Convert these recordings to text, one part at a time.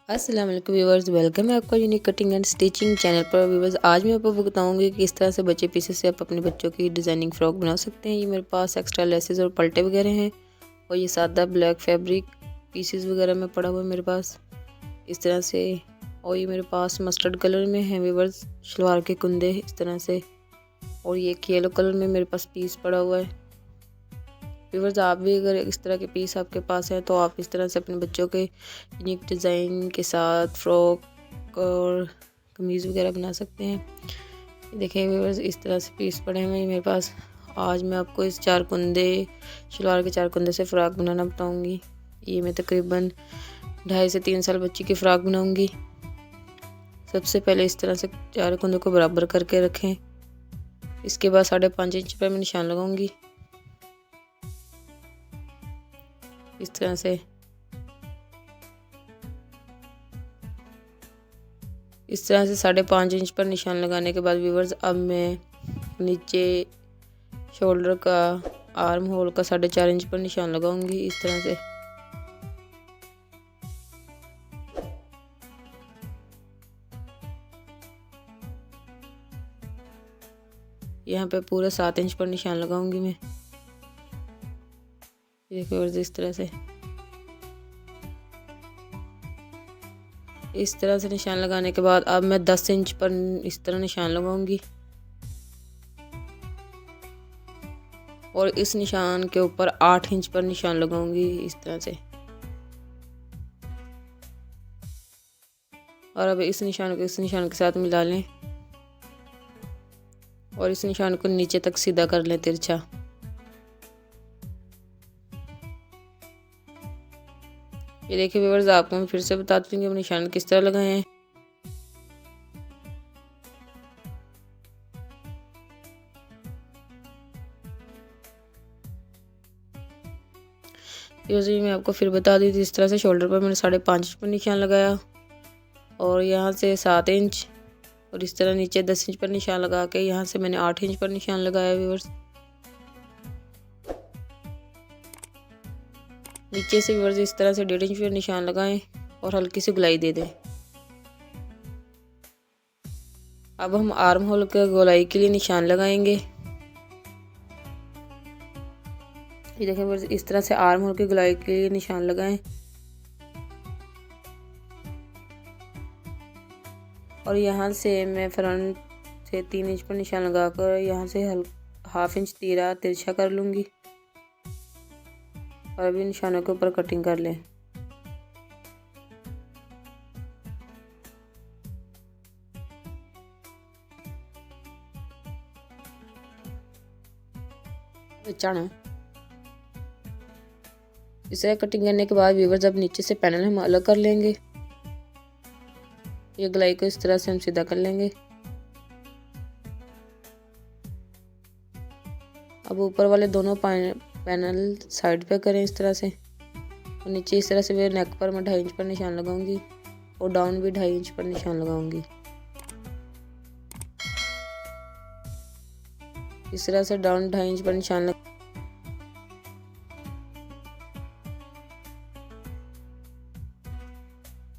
अस्सलाम वालेकुम viewers, welcome है आपका unique cutting and stitching channel पर। व्यूवर्स, आज मैं आपको बताऊंगी कि किस तरह से बचे पीसेस से आप अपने बच्चों की डिज़ाइनिंग फ्रॉक बना सकते हैं। ये मेरे पास एक्स्ट्रा लेसेस और पलटे वगैरह हैं और ये सादा ब्लैक फैब्रिक पीसेस वगैरह में पड़ा हुआ है मेरे पास इस तरह से। और ये मेरे पास मस्टर्ड कलर में है व्यूवर्स, शलवार के कुंदे इस तरह से। और ये येलो कलर में मेरे पास पीस पड़ा हुआ है। व्यूवर्स, आप भी अगर इस तरह के पीस आपके पास हैं तो आप इस तरह से अपने बच्चों के यूनिक डिज़ाइन के साथ फ्रॉक और कमीज़ वगैरह बना सकते हैं। देखिए व्यूवर्स, इस तरह से पीस पड़े हैं मेरे पास। आज मैं आपको इस शलवार के 4 कुंदे से फ़्रॉक बनाना बताऊंगी। ये मैं तकरीबन 2.5 से 3 साल बच्ची की फ़्रॉक बनाऊंगी। सबसे पहले इस तरह से 4 कुंदों को बराबर करके रखें। इसके बाद 5.5 इंच पर मैं निशान लगाऊंगी इस तरह से। इस तरह से 5.5 इंच पर निशान लगाने के बाद व्यूवर्स, अब मैं नीचे शोल्डर का आर्म होल का 4.5 इंच पर निशान लगाऊंगी इस तरह से। यहाँ पे पूरा 7 इंच पर निशान लगाऊंगी मैं। देखिए इस तरह से। इस तरह से निशान लगाने के बाद अब मैं 10 इंच पर इस तरह निशान लगाऊंगी और इस निशान के ऊपर 8 इंच पर निशान लगाऊंगी इस तरह से। और अब इस निशान को इस निशान के साथ मिला लें और इस निशान को नीचे तक सीधा कर लें तिरछा। ये देखिए व्यूअर्स, आपको मैं फिर से बताती हूँ कि निशान किस तरह लगाए हैं। ये मैं आपको फिर बता दी थी। इस तरह से शोल्डर पर मैंने 5.5 इंच पर निशान लगाया और यहाँ से 7 इंच और इस तरह नीचे 10 इंच पर निशान लगा के यहाँ से मैंने 8 इंच पर निशान लगाया व्यूअर्स। नीचे से व्यूअर्स इस तरह से 1.5 इंच पर निशान लगाएं और हल्की सी गोलाई दे दें। अब हम आर्म होल के गोलाई के लिए निशान लगाएंगे। ये देखें व्यूअर्स, इस तरह से आर्म होल की गोलाई के लिए निशान लगाएं और यहाँ से मैं फ्रंट से 3 इंच पर निशान लगाकर यहाँ से 1/2 इंच तिरछा कर लूँगी और अभी निशानों के ऊपर कटिंग कर लें। इस तरह कटिंग करने के बाद व्यूअर्स, अब नीचे से पैनल हम अलग कर लेंगे। ये गलाई को इस तरह से हम सीधा कर लेंगे। अब ऊपर वाले दोनों पैनल साइड पे करें इस तरह से और नीचे इस तरह से मैं नेक पर मैं 2.5 इंच पर निशान लगाऊंगी और डाउन भी 2.5 इंच पर निशान लगाऊंगी। इस तरह से डाउन 2.5 इंच पर निशान लगा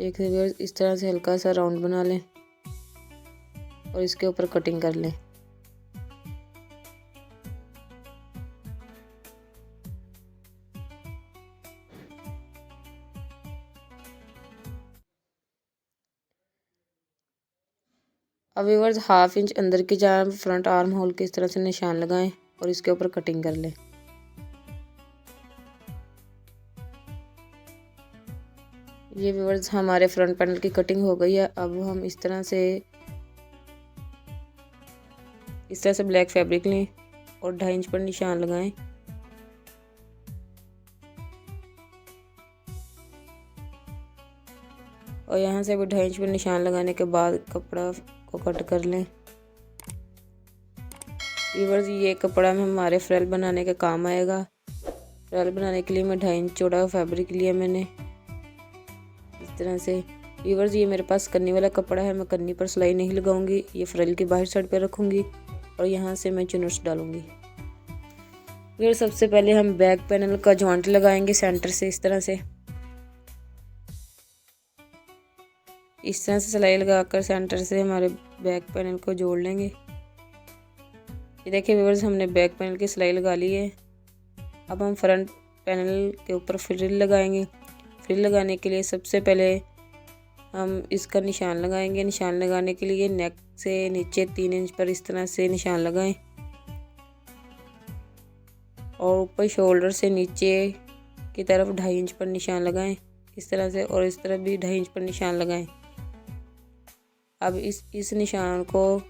एक इस तरह से हल्का सा राउंड बना लें और इसके ऊपर कटिंग कर लें। अब व्यूअर्स, 1/2 इंच अंदर की जान फ्रंट आर्म होल के इस तरह से निशान लगाएं और इसके ऊपर कटिंग कर लें। ये व्यूअर्स, हमारे फ्रंट पैनल की कटिंग हो गई है। अब हम इस तरह से ब्लैक फैब्रिक लें और 2.5 इंच पर निशान लगाएं और यहाँ से भी 2.5 इंच पर निशान लगाने के बाद कपड़ा को कट कर लें। व्यूअर्स, ये कपड़ा में हमारे फ्रिल बनाने के काम आएगा। फ्रिल बनाने के लिए मैं 2.5 इंच चौड़ा फैब्रिक लिया मैंने इस तरह से। व्यूअर्स, ये मेरे पास कन्नी वाला कपड़ा है, मैं कन्नी पर सिलाई नहीं लगाऊंगी। ये फ्रिल की बाहर साइड पे रखूंगी और यहाँ से मैं चुनर्स डालूंगी। फिर सबसे पहले हम बैक पैनल का जॉइंट लगाएंगे सेंटर से इस तरह से। इस तरह से सिलाई लगाकर सेंटर से हमारे बैक पैनल को जोड़ लेंगे। ये देखिए व्यूअर्स, हमने बैक पैनल की सिलाई लगा ली है। अब हम फ्रंट पैनल के ऊपर फ्रिल लगाएंगे। फ्रिल लगाने के लिए सबसे पहले हम इसका निशान लगाएंगे। निशान लगाने के लिए नेक से नीचे 3 इंच पर इस तरह से निशान लगाएं और ऊपर शोल्डर से नीचे की तरफ 2.5 इंच पर निशान लगाएं इस तरह से, और इस तरफ भी 2.5 इंच पर निशान लगाएं। अब इस निशान को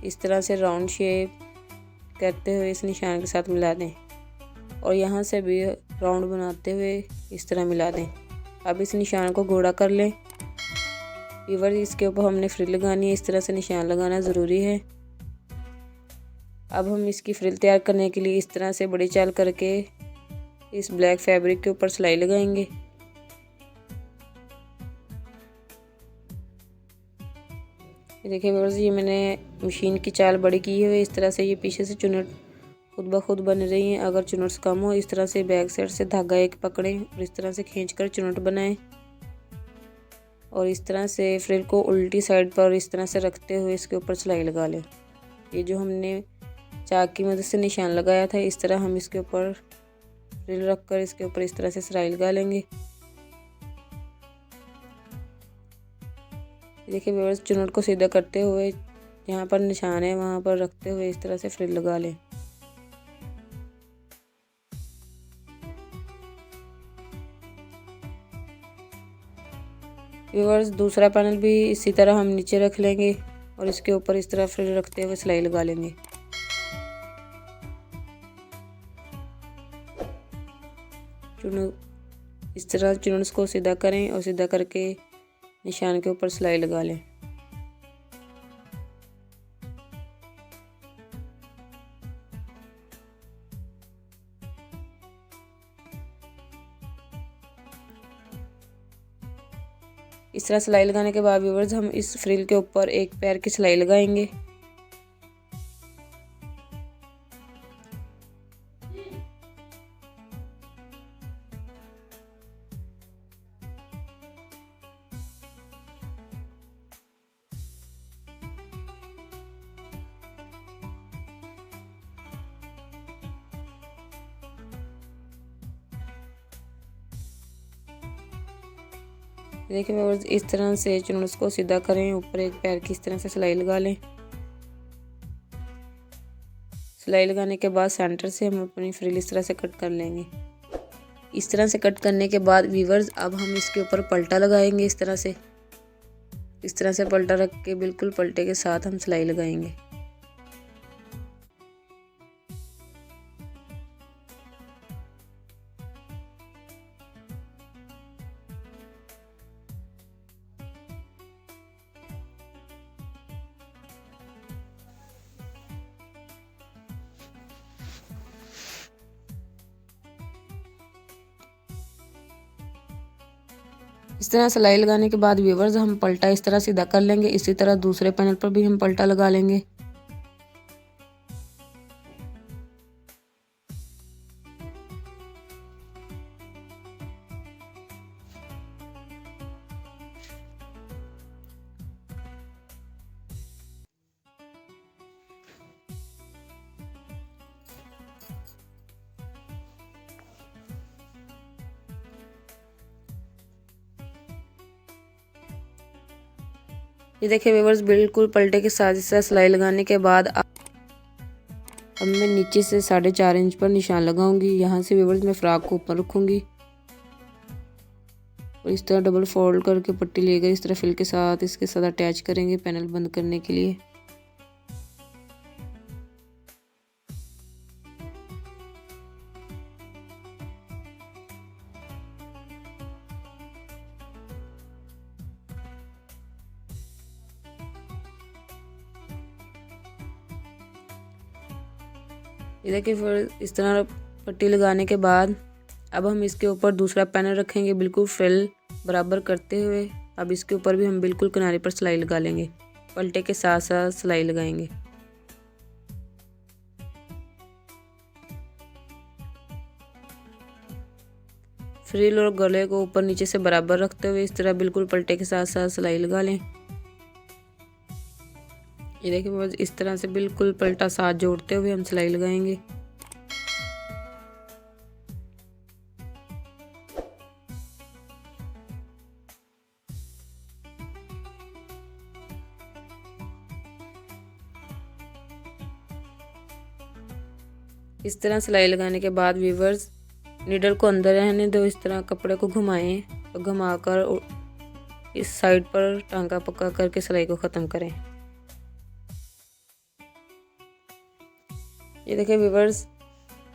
इस तरह से राउंड शेप करते हुए इस निशान के साथ मिला दें और यहाँ से भी राउंड बनाते हुए इस तरह मिला दें। अब इस निशान को घोड़ा कर लें। व्यूअर्स, इसके ऊपर हमने फ्रिल लगानी है, इस तरह से निशान लगाना ज़रूरी है। अब हम इसकी फ्रिल तैयार करने के लिए इस तरह से बड़ी चाल करके इस ब्लैक फैब्रिक के ऊपर सिलाई लगाएंगे। देखिए व्यूअर्स, ये मैंने मशीन की चाल बड़ी की है। इस तरह से ये पीछे से चुनट खुद ब खुद बन रही हैं। अगर चुनट्स कम हो, इस तरह से बैक साइड से धागा एक पकड़ें और इस तरह से खींचकर चुनट बनाएं और इस तरह से फ्रिल को उल्टी साइड पर इस तरह से रखते हुए इसके ऊपर सिलाई लगा लें। ये जो हमने चाक की मदद से निशान लगाया था, इस तरह हम इसके ऊपर फ्रिल रखकर इसके ऊपर इस तरह से सिलाई लगा लेंगे। देखिए व्यूअर्स, चुनट को सीधा करते हुए जहाँ पर निशान है वहाँ पर रखते हुए इस तरह से फ्रिल लगा लें। व्यूअर्स, दूसरा पैनल भी इसी तरह हम नीचे रख लेंगे और इसके ऊपर इस तरह फ्रिल रखते हुए सिलाई लगा लेंगे। इस तरह चुनट्स को सीधा करें और सीधा करके निशान के ऊपर सिलाई लगा लें। इस तरह सिलाई लगाने के बाद व्यूअर्स, हम इस फ्रिल के ऊपर एक पैर की सिलाई लगाएंगे। देखिए व्यूअर्स, इस तरह से चुनट्स को सीधा करें, ऊपर एक पैर की इस तरह से सिलाई लगा लें। सिलाई लगाने के बाद सेंटर से हम अपनी फ्रिल इस तरह से कट कर लेंगे। इस तरह से कट करने के बाद व्यूअर्स, अब हम इसके ऊपर पलटा लगाएंगे। इस तरह से पलटा रख के बिल्कुल पलटे के साथ हम सिलाई लगाएंगे। इस तरह सिलाई लगाने के बाद व्यूअर्स, हम पलटा इस तरह सीधा कर लेंगे। इसी तरह दूसरे पैनल पर भी हम पलटा लगा लेंगे। ये देखिए व्यूअर्स, बिल्कुल पलटे के साथ इस तरह सिलाई लगाने के बाद अब मैं नीचे से 4.5 इंच पर निशान लगाऊंगी। यहाँ से व्यूअर्स मैं फ्रॉक को ऊपर रखूंगी और इस तरह डबल फोल्ड करके पट्टी लेकर इस तरह फिल के साथ इसके साथ अटैच करेंगे पैनल बंद करने के लिए। ये देखिए फिर इस तरह पट्टी लगाने के बाद अब हम इसके ऊपर दूसरा पैनल रखेंगे बिल्कुल फ्रिल बराबर करते हुए। अब इसके ऊपर भी हम बिल्कुल किनारे पर सिलाई लगा लेंगे, पलटे के साथ साथ सिलाई लगाएंगे। फ्रिल और गले को ऊपर नीचे से बराबर रखते हुए इस तरह बिल्कुल पलटे के साथ साथ सिलाई लगा लें। ये देखिए बस इस तरह से बिल्कुल पलटा साथ जोड़ते हुए हम सिलाई लगाएंगे। इस तरह सिलाई लगाने के बाद व्यूअर्स नीडल को अंदर रहने दो, इस तरह कपड़े को घुमाएं और घुमाकर इस साइड पर टांका पक्का करके सिलाई को ख़त्म करें। ये देखिए व्यूअर्स,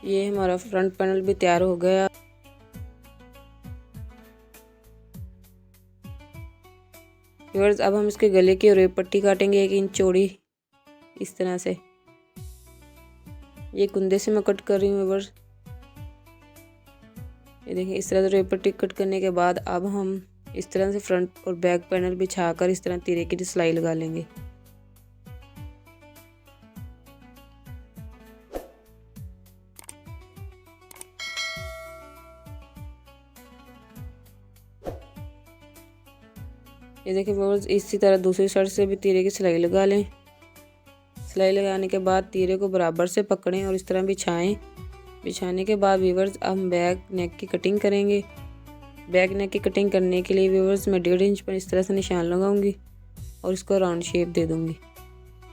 ये हमारा फ्रंट पैनल भी तैयार हो गया। व्यूअर्स अब हम इसके गले की रेप पट्टी काटेंगे 1 इंच चौड़ी इस तरह से। ये कुंदे से मैं कट कर रही हूँ व्यूअर्स। ये देखिए इस तरह से रेप पट्टी कट करने के बाद अब हम इस तरह से फ्रंट और बैक पैनल बिछाकर इस तरह तीरे की सिलाई लगा लेंगे। ये देखिए व्यूअर्स, इसी तरह दूसरी साइड से भी तीरे की सिलाई लगा लें। सिलाई लगाने के बाद तीरे को बराबर से पकड़ें और इस तरह बिछाएं। बिछाने के बाद व्यूअर्स अब हम बैक नेक की कटिंग करेंगे। बैक नेक की कटिंग करने के लिए व्यूअर्स मैं 1.5 इंच पर इस तरह से निशान लगाऊंगी और इसको राउंड शेप दे दूंगी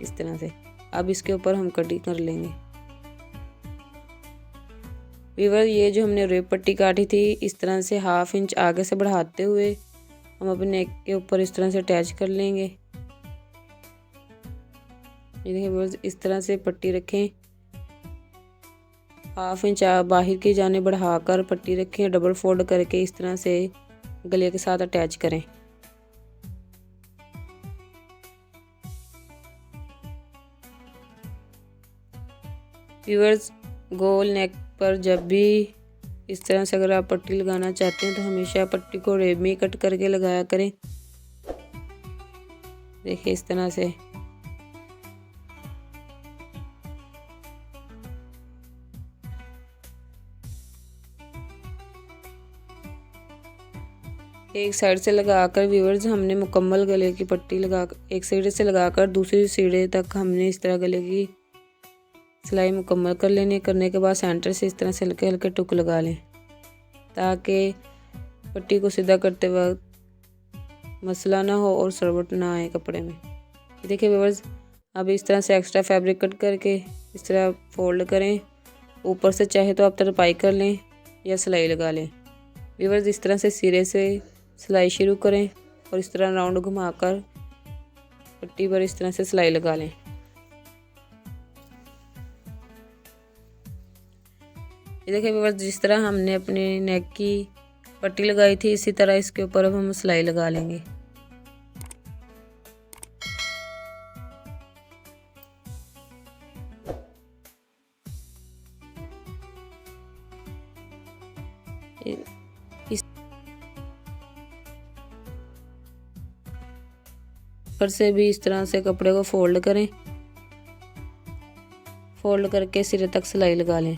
इस तरह से। अब इसके ऊपर हम कटिंग कर लेंगे। व्यूअर्स ये जो हमने रेप पट्टी काटी थी इस तरह से 1/2 इंच आगे से बढ़ाते हुए हम अपने नेक के ऊपर इस तरह से अटैच कर लेंगे। ये देखिए व्यूअर्स, इस तरह से पट्टी रखें, 1/2 इंच बाहर की जाने बढ़ाकर पट्टी रखें, डबल फोल्ड करके इस तरह से गले के साथ अटैच करें। व्यूअर्स गोल नेक पर जब भी इस तरह से अगर आप पट्टी लगाना चाहते हैं तो हमेशा पट्टी को रेब में कट करके लगाया करें। देखिए इस तरह से। एक साइड से लगाकर व्यूअर्स हमने मुकम्मल गले की पट्टी लगा एक साइड से लगाकर दूसरी सीढ़े तक हमने इस तरह गले की सिलाई मुकम्मल कर लेनी। करने के बाद सेंटर से इस तरह से हल्के हल्के टुक लगा लें ताकि पट्टी को सीधा करते वक्त मसला ना हो और सरवट ना आए कपड़े में। देखिए व्यूअर्स, अब इस तरह से एक्स्ट्रा फैब्रिक कट करके इस तरह फोल्ड करें। ऊपर से चाहे तो आप तरपाई कर लें या सिलाई लगा लें। व्यूअर्स इस तरह से सिरे से सिलाई शुरू करें और इस तरह राउंड घुमाकर पट्टी पर इस तरह से सिलाई लगा लें। ये देखिए व्यूअर्स, जिस तरह हमने अपने नेक की पट्टी लगाई थी इसी तरह इसके ऊपर अब हम सिलाई लगा लेंगे। इस पर से भी इस तरह से कपड़े को फोल्ड करें, फोल्ड करके सिरे तक सिलाई लगा लें।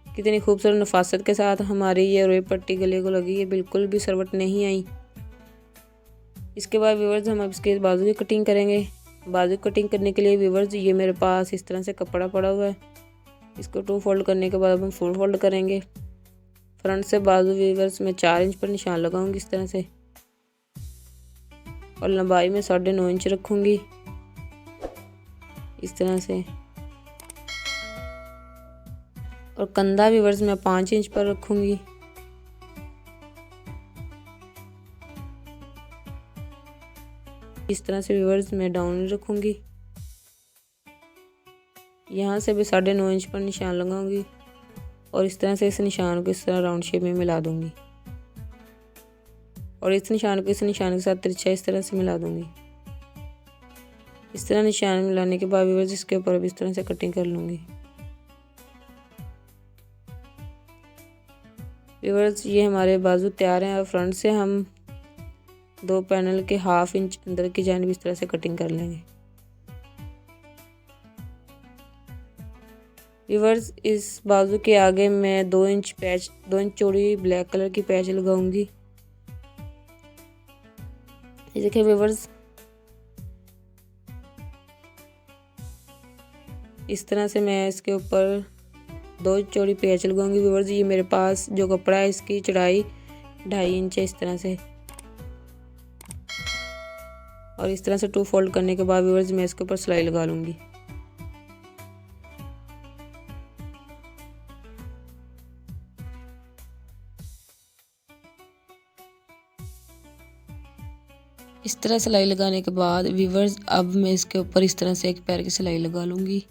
कितनी खूबसूरत नफासत के साथ हमारी ये रेप पट्टी गले को लगी है, बिल्कुल भी सरवट नहीं आई। इसके बाद व्यूअर्स हम अब इसके बाजू की कटिंग करेंगे। बाजू कटिंग करने के लिए व्यूअर्स ये मेरे पास इस तरह से कपड़ा पड़ा हुआ है। इसको 2 फोल्ड करने के बाद अब हम फुल फोल्ड करेंगे। फ्रंट से बाजू व्यूअर्स मैं 4 इंच पर निशान लगाऊंगी इस तरह से और लंबाई में 9.5 इंच रखूंगी इस तरह से। और कंधा व्यूअर्स मैं 5 इंच पर रखूंगी। इस तरह से व्यूअर्स मैं डाउन रखूंगी। यहाँ से भी 9.5 इंच पर निशान लगाऊंगी और इस तरह से इस निशान को इस तरह राउंड शेप में मिला दूंगी और इस निशान को इस निशान के साथ तिरछा इस तरह से मिला दूंगी। इस तरह निशान मिलाने के बाद व्यूअर्स इसके ऊपर अब इस तरह से कटिंग कर लूँगी। व्यूअर्स ये हमारे बाजू तैयार हैं और फ्रंट से हम 2 पैनल के 1/2 इंच अंदर की जानिब इस तरह से कटिंग कर लेंगे। व्यूअर्स इस बाजू के आगे मैं 2 इंच चौड़ी ब्लैक कलर की पैच लगाऊंगी। ये देखिए व्यूअर्स इस तरह से मैं इसके ऊपर 2 चौड़ी पैच लगाऊंगी। व्यूअर्स ये मेरे पास जो कपड़ा है इसकी चौड़ाई 2.5 इंच है इस तरह से, और इस तरह से 2 फोल्ड करने के बाद व्यूअर्स मैं इसके ऊपर सिलाई लगा लूँगी। इस तरह सिलाई लगाने के बाद व्यूअर्स अब मैं इसके ऊपर इस तरह से एक पैर की सिलाई लगा लूँगी।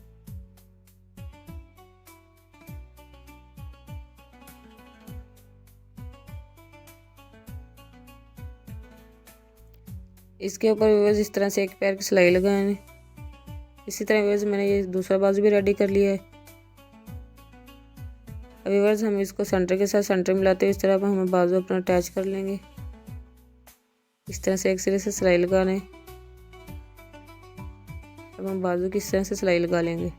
इसके ऊपर व्यूअर्स इस तरह से एक पैर की सिलाई लगाएं। इसी तरह व्यूअर्स मैंने ये दूसरा बाजू भी रेडी कर लिया है। अब व्यूअर्स हम इसको सेंटर के साथ सेंटर मिलाते हुए इस तरह हम बाजू अपना अटैच कर लेंगे। इस तरह से एक सिरे से सिलाई लगा लें। अब हम बाजू की इस तरह से सिलाई लगा लेंगे।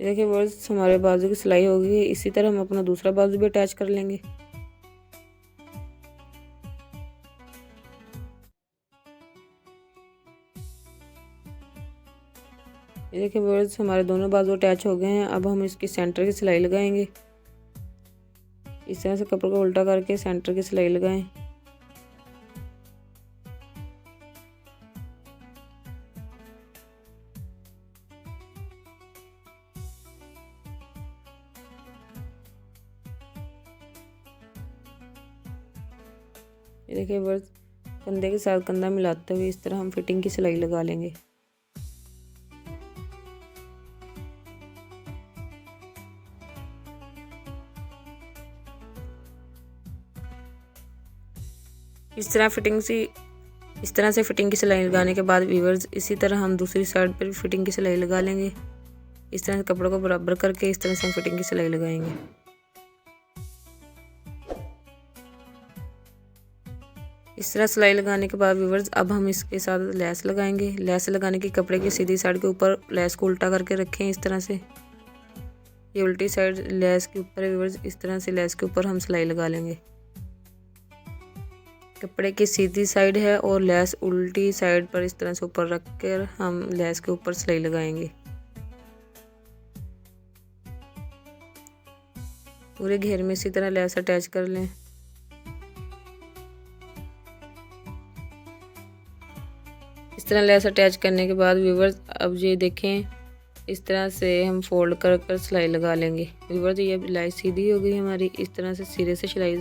देखिए व्यूअर्स हमारे बाजू की सिलाई हो गई। इसी तरह हम अपना दूसरा बाजू भी अटैच कर लेंगे। ये देखिए व्यूअर्स हमारे दोनों बाजू अटैच हो गए हैं। अब हम इसकी सेंटर की सिलाई लगाएंगे। इस तरह से कपड़े को उल्टा करके सेंटर की सिलाई लगाएं। ये देखिए व्यूअर्स कंधे के साथ कंधा मिलाते हुए इस तरह हम फिटिंग की सिलाई लगा लेंगे। इस तरह से फिटिंग की सिलाई लगाने के बाद व्यूअर्स इसी तरह हम दूसरी साइड पर फिटिंग की सिलाई लगा लेंगे। इस तरह से कपड़ों को बराबर करके इस तरह से हम फिटिंग की सिलाई लगाएंगे। इस तरह सिलाई लगाने के बाद व्यूअर्स अब हम इसके साथ लेस लगाएंगे। लेस लगाने की कपड़े की सीधी साइड के ऊपर लेस को उल्टा करके रखें। इस तरह से ये उल्टी साइड लेस के ऊपर है व्यूअर्स। इस तरह से लेस के ऊपर हम सिलाई लगा लेंगे। कपड़े की सीधी साइड है और लेस उल्टी साइड पर इस तरह से ऊपर रखकर हम लेस के ऊपर सिलाई लगाएंगे। पूरे घेर में इसी तरह लेस अटैच कर लें। इस तरह लेस अटैच करने के बाद व्यूअर्स अब ये देखें इस तरह से हम फोल्ड कर कर सिलाई लगा लेंगे। व्यूअर्स ये सिलाई सीधी हो गई हमारी। इस तरह से सिरे से सिलाई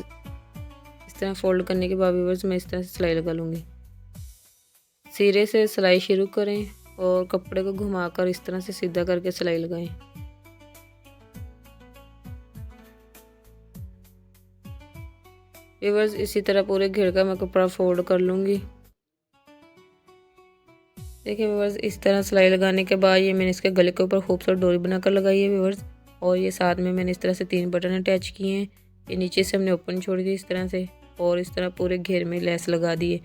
इस तरह फोल्ड करने के बाद व्यूअर्स मैं इस तरह से सिलाई लगा लूँगी। सिरे से सिलाई शुरू करें और कपड़े को घुमाकर इस तरह से सीधा करके सिलाई लगाएं। व्यूअर्स इसी तरह पूरे घेर का मैं कपड़ा फोल्ड कर लूँगी। देखिए व्यूअर्स इस तरह सिलाई लगाने के बाद ये मैंने इसके गले के ऊपर खूबसूरत डोरी बनाकर लगाई है व्यूअर्स, और ये साथ में मैंने इस तरह से 3 बटन अटैच किए हैं। ये नीचे से हमने ओपन छोड़ दी इस तरह से, और इस तरह पूरे घेर में लेस लगा दी है।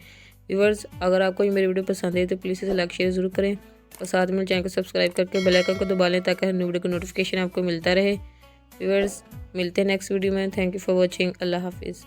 व्यूअर्स अगर आपको ये मेरी वीडियो पसंद है तो प्लीज़ इसे लाइक शेयर ज़रूर करें और साथ में चैनल को सब्सक्राइब करके बेल आइकन को दबा लें ताकि हर न्यू वीडियो का नोटिफिकेशन आपको मिलता रहे। व्यूअर्स मिलते हैं नेक्स्ट वीडियो में। Thank you for watching. अल्लाह हाफिज़।